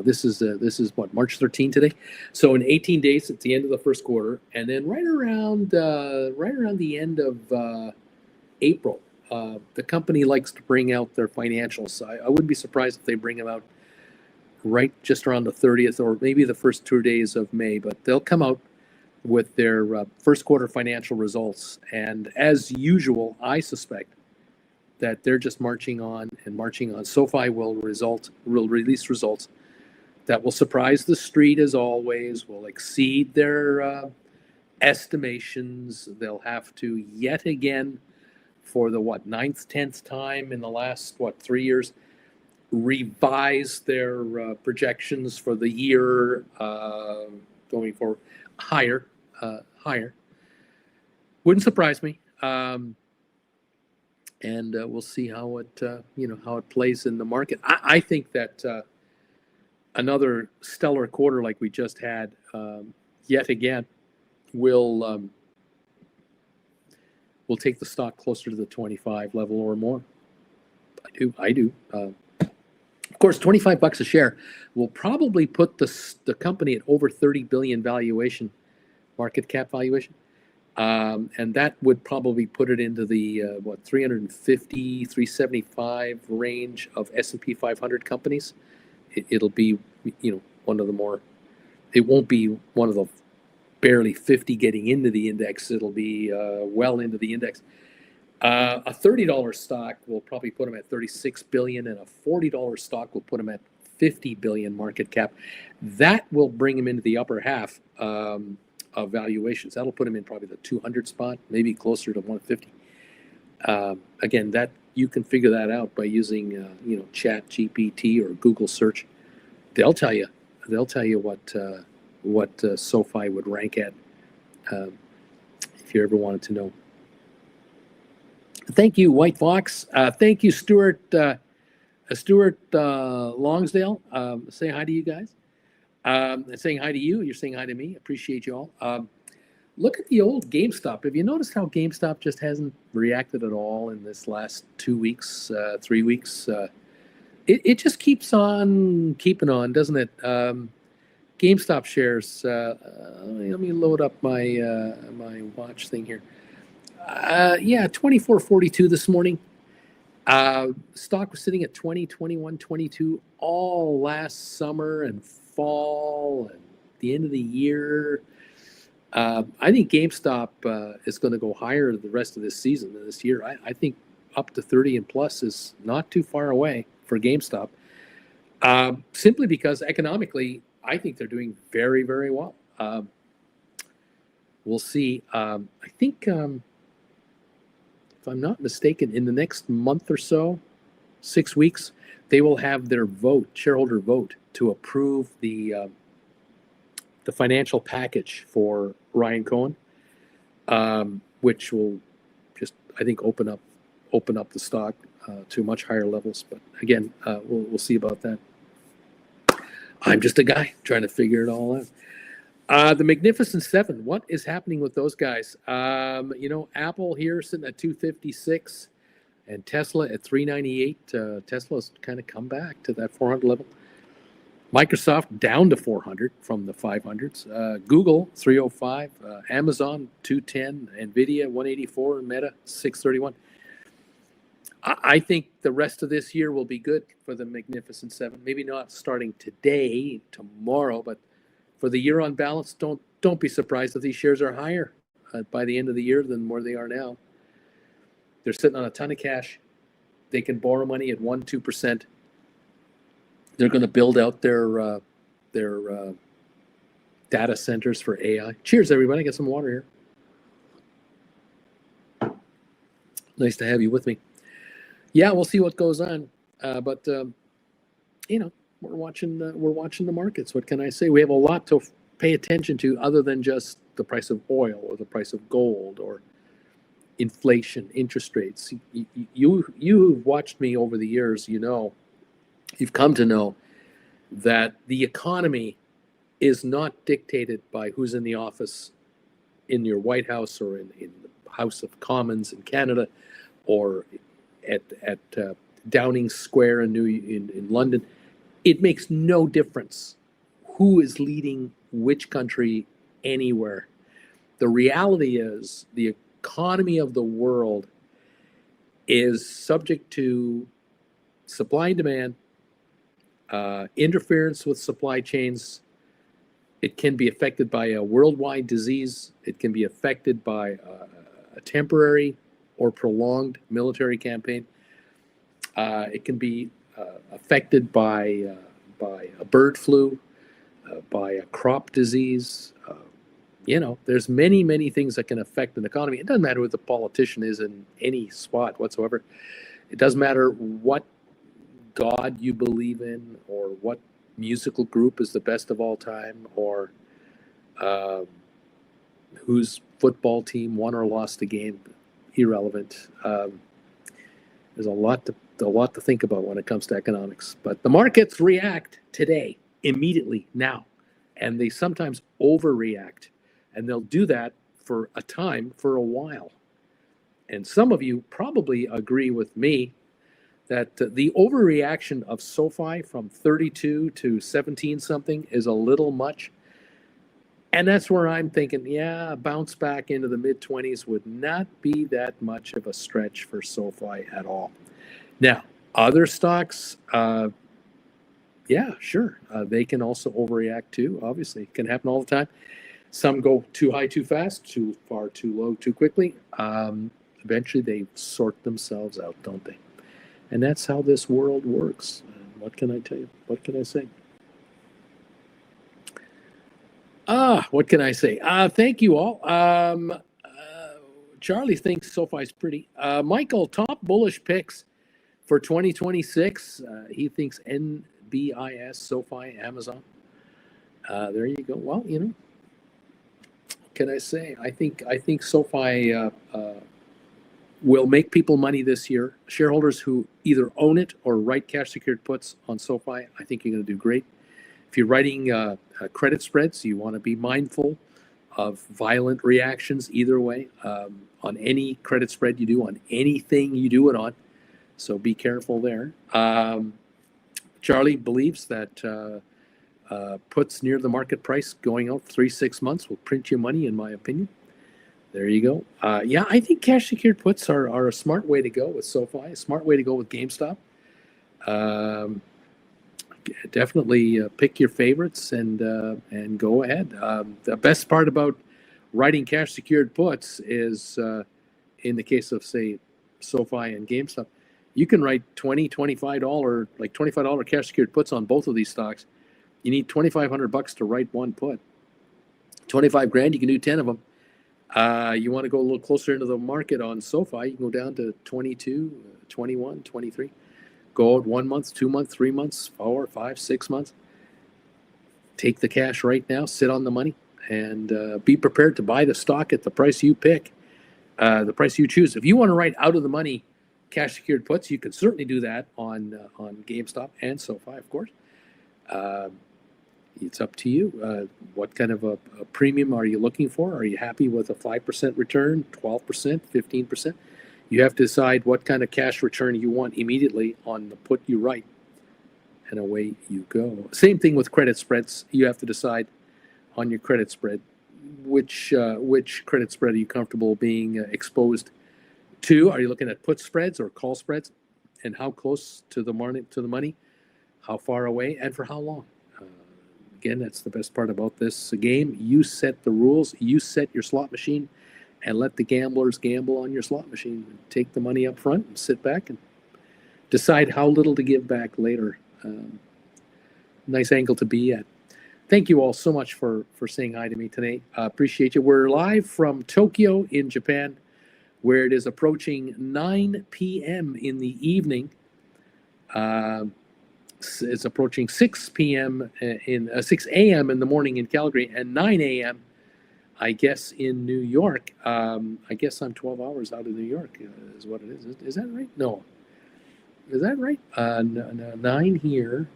this is what, March 13 today. So in 18 days, it's the end of the first quarter, and then right around the end of April, the company likes to bring out their financials. I wouldn't be surprised if they bring them out right just around the 30th or maybe the first 2 days of May, but they'll come out with their first quarter financial results. And as usual, I suspect that they're just marching on and marching on. SoFi will release results that will surprise the street as always, will exceed their estimations. They'll have to yet again, for the 9th, 10th time in the last 3 years, revise their projections for the year going forward higher. Wouldn't surprise me. And we'll see how it plays in the market. I think that another stellar quarter like we just had, yet again, will take the stock closer to the 25 level or more. I do. Of course, $25 a share will probably put the company at over 30 billion valuation, market cap valuation, and that would probably put it into the 350, 375 range of S&P 500 companies. It'll be one of the more. It won't be one of the barely 50 getting into the index. It'll be well into the index. A $30 stock will probably put them at 36 billion, and a $40 stock will put them at 50 billion market cap. That will bring them into the upper half of valuations. That'll put them in probably the 200 spot, maybe closer to 150. Again, that you can figure that out by using Chat GPT or Google search. They'll tell you what SoFi would rank at, if you ever wanted to know. Thank you, White Fox. Thank you, Stuart Longsdale. Say hi to you guys. Saying hi to you. You're saying hi to me. Appreciate you all. Look at the old GameStop. Have you noticed how GameStop just hasn't reacted at all in this last 2 weeks, 3 weeks? It just keeps on keeping on, doesn't it? GameStop shares. Let me load up my my watch thing here. 24.42 this morning. Stock was sitting at 20, 21, 22 all last summer and fall and the end of the year. I think GameStop is going to go higher the rest of this season, this year. I think up to 30 and plus is not too far away for GameStop. Simply because economically, I think they're doing very, very well. We'll see. I think, if I'm not mistaken, in the next month or so, 6 weeks, they will have their shareholder vote, to approve the financial package for Ryan Cohen, which will just, I think, open up the stock to much higher levels. But again, we'll see about that. I'm just a guy trying to figure it all out. The Magnificent Seven, what is happening with those guys? Apple here sitting at 256 and Tesla at 398. Tesla's kind of come back to that 400 level. Microsoft down to 400 from the 500s. Google 305, Amazon 210, Nvidia 184, and Meta 631. I think the rest of this year will be good for the Magnificent Seven. Maybe not starting today, tomorrow, but for the year on balance, don't be surprised if these shares are higher by the end of the year than where they are now. They're sitting on a ton of cash. They can borrow money at 1-2%. They're going to build out their data centers for AI. Cheers, everybody. Get some water here. Nice to have you with me. Yeah, we'll see what goes on. But we're watching the markets. What can I say? We have a lot to pay attention to other than just the price of oil or the price of gold or inflation, interest rates. You've watched me over the years. You've come to know that the economy is not dictated by who's in the office in your White House or in the House of Commons in Canada or at Downing Square in London. It makes no difference who is leading which country anywhere. The reality is the economy of the world is subject to supply and demand, interference with supply chains. It can be affected by a worldwide disease. It can be affected by a temporary or prolonged military campaign. It can be affected by a bird flu, by a crop disease. There's many things that can affect an economy. It doesn't matter who the politician is in any spot whatsoever. It doesn't matter what God you believe in or what musical group is the best of all time or whose football team won or lost a game. Irrelevant. There's a lot to think about when it comes to economics. But the markets react today, immediately, now. And they sometimes overreact. And they'll do that for a time, for a while. And some of you probably agree with me that the overreaction of SoFi from 32 to 17 something is a little much. And that's where I'm thinking, a bounce back into the mid-20s would not be that much of a stretch for SoFi at all. Now, other stocks, sure. They can also overreact too, obviously. It can happen all the time. Some go too high too fast, too far too low too quickly. Eventually they sort themselves out, don't they? And that's how this world works. What can I tell you? What can I say? What can I say? Thank you all. Charlie thinks SoFi's pretty. Michael, top bullish picks for 2026. He thinks NBIS, SoFi, Amazon. There you go. Well, what can I say? I think SoFi will make people money this year. Shareholders who either own it or write cash secured puts on SoFi, I think you're going to do great. If you're writing credit spreads, you want to be mindful of violent reactions either way on any credit spread you do, on anything you do it on. So be careful there. Charlie believes that puts near the market price going out 3-6 months will print you money, in my opinion. There you go. I think cash secured puts are a smart way to go with SoFi, a smart way to go with GameStop. Definitely pick your favorites and go ahead. The best part about writing cash secured puts is in the case of, say, SoFi and GameStop, you can write $25 cash secured puts on both of these stocks. You need $2,500 to write one put. 25 grand, you can do 10 of them. You want to go a little closer into the market on SoFi, you can go down to 22, 21, 23. Go out 1 month, 2 months, 3 months, 4, 5, 6 months. Take the cash right now, sit on the money, and be prepared to buy the stock at the price you pick, the price you choose. If you want to write out of the money cash secured puts, you can certainly do that on GameStop and SoFi, of course. It's up to you. What kind of a premium are you looking for? Are you happy with a 5% return, 12%, 15%? You have to decide what kind of cash return you want immediately on the put you write, and away you go. Same thing with credit spreads. You have to decide on your credit spread which credit spread are you comfortable being exposed to. Are you looking at put spreads or call spreads, and how close to the money, how far away, and for how long? Again, that's the best part about this game. You set the rules, you set your slot machine, and let the gamblers gamble on your slot machine. Take the money up front and sit back and decide how little to give back later. Nice angle to be at. Thank you all so much for saying hi to me today. Appreciate you. We're live from Tokyo in Japan, where it is approaching 9 p.m. in the evening. It's approaching 6 p.m. 6 a.m. in the morning in Calgary, and 9 a.m. I guess in New York. I guess I'm 12 hours out of New York is what it is. Is that right? No. Is that right? 9 here,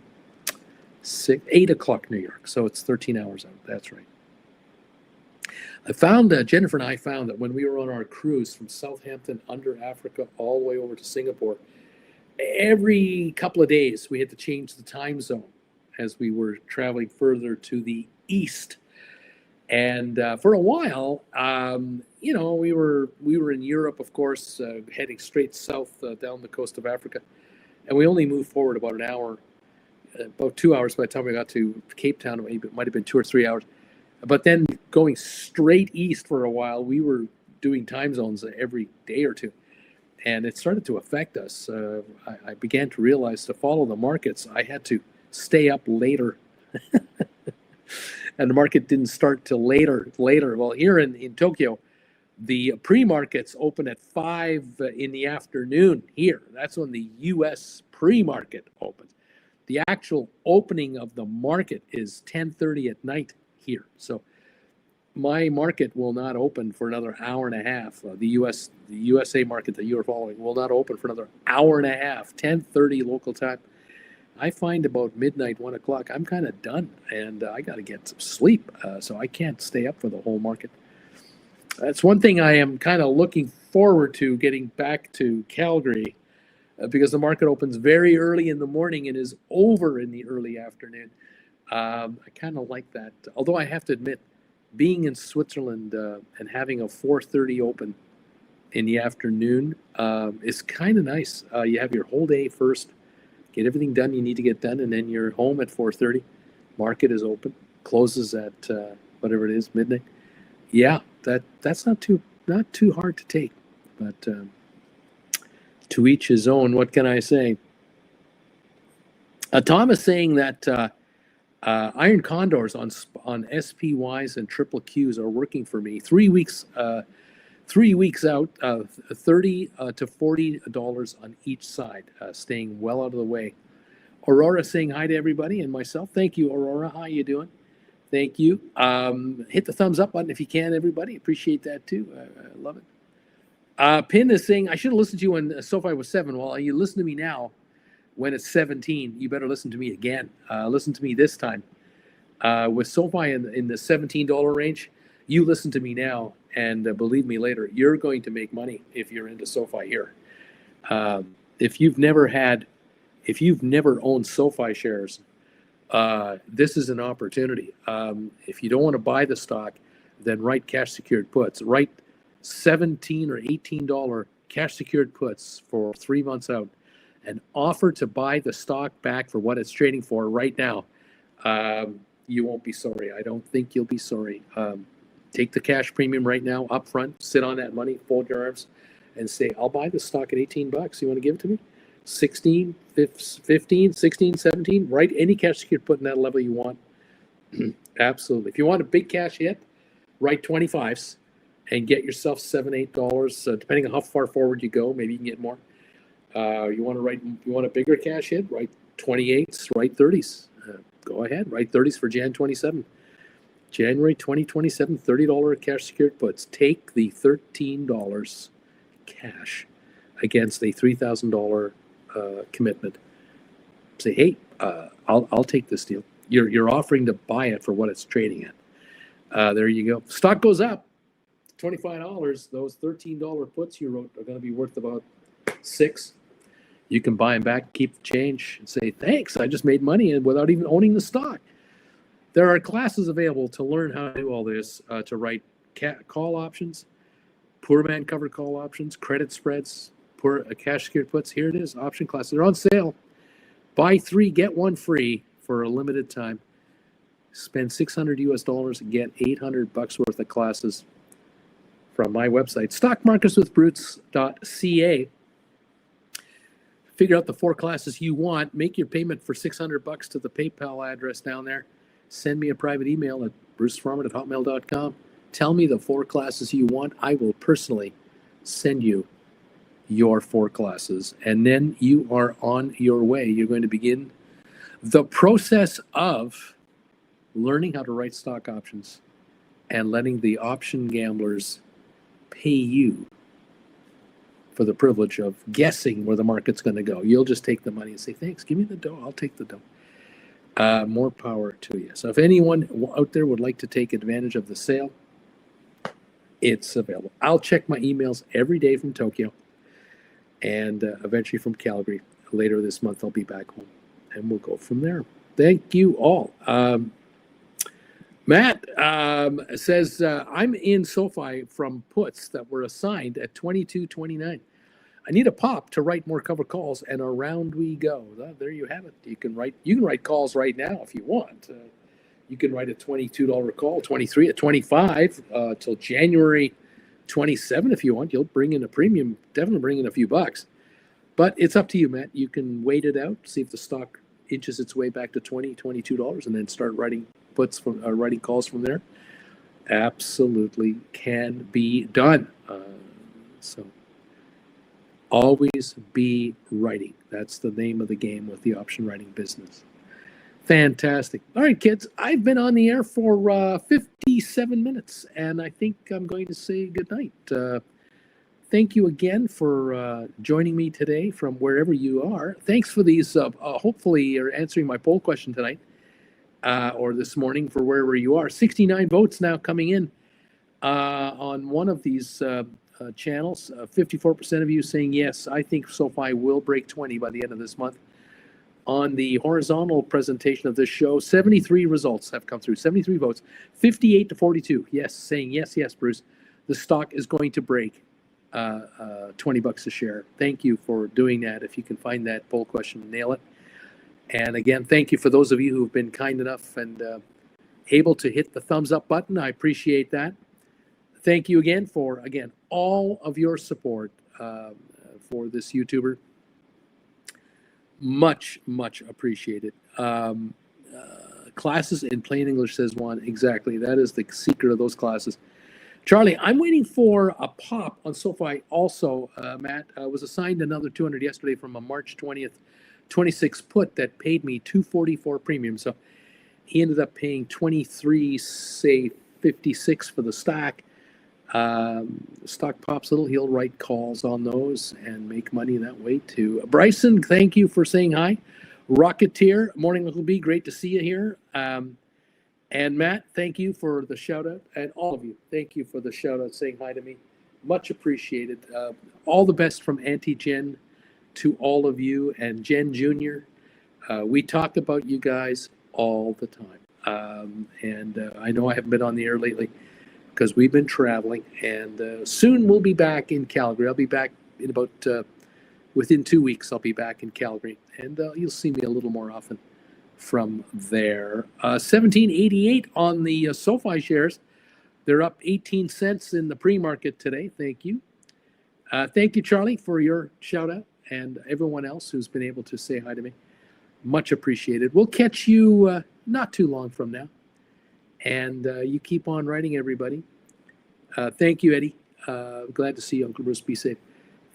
8 o'clock New York. So it's 13 hours out. That's right. I found, Jennifer and I found that when we were on our cruise from Southampton under Africa all the way over to Singapore, every couple of days we had to change the time zone as we were traveling further to the east. And for a while, we were in Europe, of course, heading straight south down the coast of Africa, and we only moved forward about an hour, about 2 hours by the time we got to Cape Town. It might have been 2 or 3 hours, but then going straight east for a while, we were doing time zones every day or two, and it started to affect us. I began to realize to follow the markets, I had to stay up later. And the market didn't start till later. Well, here in Tokyo, the pre-markets open at 5 in the afternoon here. That's when the U.S. pre-market opens. The actual opening of the market is 10:30 at night here. So my market will not open for another hour and a half. The USA market that you are following will not open for another hour and a half, 10:30 local time. I find about midnight, 1 o'clock, I'm kind of done, and I got to get some sleep, so I can't stay up for the whole market. That's one thing I am kind of looking forward to, getting back to Calgary, because the market opens very early in the morning and is over in the early afternoon. I kind of like that, although I have to admit, being in Switzerland and having a 4:30 open in the afternoon is kind of nice. You have your whole day first. Get everything done you need to get done, and then you're home at 4:30. Market is open, closes at whatever it is, midnight. Yeah, that's not too hard to take, but to each his own. What can I say? Tom is saying that iron condors on SPYs and triple Qs are working for me. 3 weeks. 3 weeks out, $30 to $40 on each side, staying well out of the way. Aurora saying hi to everybody and myself. Thank you, Aurora. How you doing? Thank you. Hit the thumbs up button if you can, everybody. Appreciate that too. I love it. Pin is saying, I should have listened to you when SoFi was 7. Well, you listen to me now when it's 17. You better listen to me again. Listen to me this time. With SoFi in the $17 range, you listen to me now, and believe me later, you're going to make money if you're into SoFi here. If you've never owned SoFi shares, this is an opportunity. If you don't want to buy the stock, then write cash secured puts. Write $17 or $18 cash secured puts for 3 months out, and offer to buy the stock back for what it's trading for right now. You won't be sorry. I don't think you'll be sorry. Take the cash premium right now up front, sit on that money, fold your arms, and say, I'll buy the stock at $18. You want to give it to me? 16, 15, 16, 17, write any cash secured put in that level you want. Absolutely. If you want a big cash hit, write 25s and get yourself $7, $8, depending on how far forward you go. Maybe you can get more. You want a bigger cash hit? Write 28s, write 30s. Go ahead, write 30s for Jan 27. January 2027, $30 cash secured puts. Take the $13 cash against a $3,000 commitment. Say, hey, I'll take this deal. You're offering to buy it for what it's trading at. There you go. Stock goes up $25. Those $13 puts you wrote are going to be worth about $6. You can buy them back, keep the change, and say, thanks, I just made money and without even owning the stock. There are classes available to learn how to do all this, to write call options, poor man covered call options, credit spreads, cash secured puts. Here it is, option classes. They're on sale. Buy 3, get 1 free for a limited time. Spend $600 and get $800 worth of classes from my website, stockmarketswithbrutes.ca. Figure out the 4 classes you want. Make your payment for $600 to the PayPal address down there. Send me a private email at brucefarmer@hotmail.com. Tell me the 4 classes you want. I will personally send you your 4 classes. And then you are on your way. You're going to begin the process of learning how to write stock options and letting the option gamblers pay you for the privilege of guessing where the market's going to go. You'll just take the money and say, thanks, give me the dough. I'll take the dough. More power to you. So if anyone out there would like to take advantage of the sale, it's available. I'll check my emails every day from Tokyo and eventually from Calgary. Later this month, I'll be back home and we'll go from there. Thank you all. Matt says, I'm in Sofi from puts that were assigned at 22.29. I need a pop to write more cover calls, and around we go. There you have it. You can write calls right now if you want. You can write a $22 call, 23 at 25 till January 27 if you want. You'll bring in a premium, definitely bring in a few bucks. But it's up to you, Matt. You can wait it out, see if the stock inches its way back to $22, and then start writing puts from writing calls from there. Absolutely can be done. So always be writing. That's the name of the game with the option writing business. Fantastic. All right, kids, I've been on the air for 57 minutes, and I think I'm going to say goodnight. Thank you again for joining me today from wherever you are. Thanks for these, hopefully you're answering my poll question tonight, or this morning for wherever you are. 69 votes now coming in on one of these channels. 54% of you saying yes, I think SoFi will break 20 by the end of this month. On the horizontal presentation of this show, 73 results have come through, 73 votes, 58 to 42. Yes, saying yes, Bruce. The stock is going to break $20 a share. Thank you for doing that. If you can find that poll question, nail it. And again, thank you for those of you who've been kind enough and able to hit the thumbs up button. I appreciate that. Thank you again for all of your support for this YouTuber. Much appreciated. Classes in plain English, says Juan. Exactly. That is the secret of those classes. Charlie, I'm waiting for a pop on SoFi also, Matt. I was assigned another 200 yesterday from a March 20th 26 put that paid me $244 premium. So he ended up paying 23, say 56 for the stock. Stock pops a little, he'll write calls on those and make money that way too. Bryson, thank you for saying hi. Rocketeer, morning, Uncle B, great to see you here. And Matt, thank you for the shout out. And all of you, thank you for the shout out saying hi to me. Much appreciated. All the best from Auntie Jen to all of you and Jen Jr. We talk about you guys all the time. And I know I haven't been on the air lately because we've been traveling, and soon we'll be back in Calgary. I'll be back in about, within 2 weeks, I'll be back in Calgary, and you'll see me a little more often from there. 1788 on the SoFi shares. They're up 18 cents in the pre-market today. Thank you. Thank you, Charlie, for your shout out, and everyone else who's been able to say hi to me. Much appreciated. We'll catch you not too long from now. And you keep on writing, everybody. Thank you, Eddie. Glad to see you, Uncle Bruce. Be safe.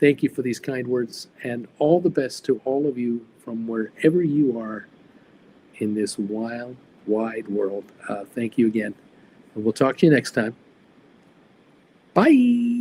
Thank you for these kind words, and all the best to all of you from wherever you are in this wild, wide world. Thank you again. And we'll talk to you next time. Bye.